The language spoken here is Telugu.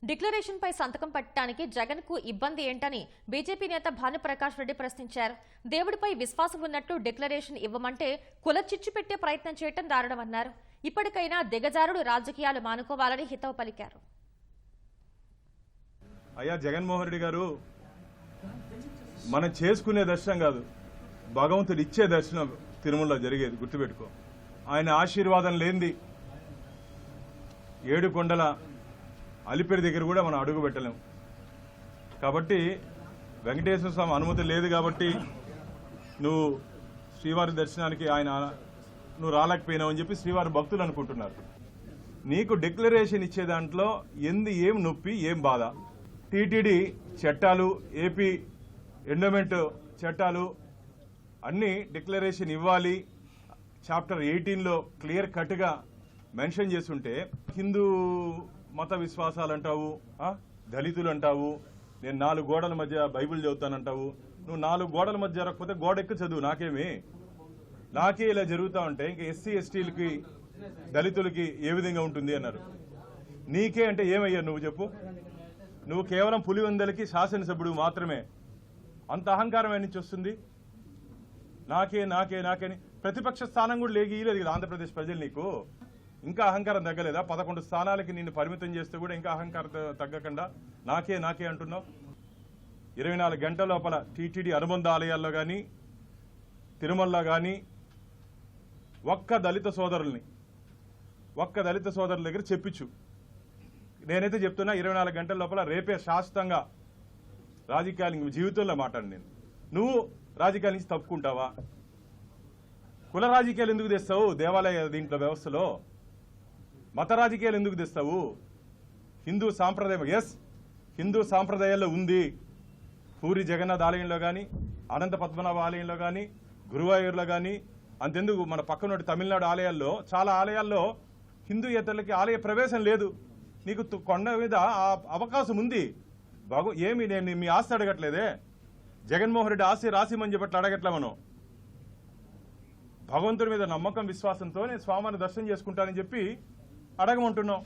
డిక్లరేషన్ పై సంతకం పెట్టడానికి జగన్ కు ఇబ్బంది ఏంటని బీజేపీ నేత భానుప్రకాష్ రెడ్డి ప్రశ్నించారు. దేవుడిపై విశ్వాసం ఉన్నట్టు డిక్లరేషన్ ఇవ్వమంటే కుల చిచ్చు పెట్టే ప్రయత్నం చేయటం దారుణమన్నారు. ఇప్పటికైనా దిగజారుడు రాజకీయాలు మానుకోవాలని హితవు పలికారు. అయ్యా జగన్మోహన్ రెడ్డి గారు, మనం చేసుకునే దర్శనం కాదు, భగవంతుడు ఇచ్చే దర్శనం తిరుమలలో జరిగేది, గుర్తుపెట్టుకో. ఆయన ఆశీర్వాదం లేనిది 7 కొండల అలిపిరి దగ్గర కూడా మనం అడుగు పెట్టలేం. కాబట్టి వెంకటేశ్వర స్వామి అనుమతి లేదు కాబట్టి నువ్వు శ్రీవారి దర్శనానికి నువ్వు రాలేకపోయినావు అని చెప్పి శ్రీవారి భక్తులు అనుకుంటున్నారు. నీకు డిక్లరేషన్ ఇచ్చే దాంట్లో ఏం నొప్పి, ఏం బాధ? టీటీడీ చట్టాలు, ఏపీ ఎండోమెంట్ చట్టాలు అన్నీ డిక్లరేషన్ ఇవ్వాలి. చాప్టర్ 18లో క్లియర్ కట్గా మెన్షన్ చేస్తుంటే హిందూ మత విశ్వాసాలు అంటావు, దళితులు అంటావు, నేను 4 గోడల మధ్య బైబిల్ చదువుతానంటావు. నువ్వు 4 గోడల మధ్య జరగకపోతే గోడ ఎక్కి చదువు, నాకే ఇలా జరుగుతా ఉంటే ఇంకా ఎస్సీ ఎస్టీలకి దళితులకి ఏ విధంగా ఉంటుంది అన్నారు. నీకే అంటే ఏమయ్యా నువ్వు చెప్పు? నువ్వు కేవలం పులివెందలకి శాసనసభ్యుడు మాత్రమే. అంత అహంకారం ఏ నుంచి వస్తుంది? నాకే ప్రతిపక్ష స్థానం కూడా ఇయ్యలేదు కదా ఆంధ్రప్రదేశ్ ప్రజలు నీకు. ఇంకా అహంకారం తగ్గలేదా? 11 స్థానాలకి నిన్ను పరిమితం చేస్తే కూడా ఇంకా అహంకారం తగ్గకుండా నాకే అంటున్నావు. 24 గంటల లోపల టీటీడీ అనుబంధ ఆలయాల్లో కానీ తిరుమలలో కానీ ఒక్క దళిత సోదరుల దగ్గర చెప్పించు. నేనైతే చెప్తున్నా 24 గంటల లోపల రేపే శాశ్వతంగా రాజకీయాలు జీవితంలో మాట్లాడు. నువ్వు రాజకీయాల నుంచి తప్పుకుంటావా? కుల రాజకీయాలు ఎందుకు తెస్తావు దేవాలయ దీంట్లో వ్యవస్థలో? మత రాజకీయాలు ఎందుకు తెస్తావు? హిందూ సాంప్రదాయం, ఎస్ హిందూ సాంప్రదాయాల్లో ఉంది. పూరి జగన్నాథ్ ఆలయంలో కానీ, అనంత పద్మనాభ ఆలయంలో కానీ, గురువాయూర్లో కానీ, అంతెందుకు మన పక్కన తమిళనాడు ఆలయాల్లో చాలా ఆలయాల్లో హిందూయేతరులకి ఆలయ ప్రవేశం లేదు. నీకు కొండ మీద ఆ అవకాశం ఉంది. నేను మీ ఆస్తి అడగట్లేదే, జగన్మోహన్ రెడ్డి ఆస్తి రాసిమని చెప్పట్లు అడగట్లే. మనం భగవంతుడి మీద నమ్మకం విశ్వాసంతో నేను స్వామిని దర్శనం చేసుకుంటానని చెప్పి అడగమంటున్నాం.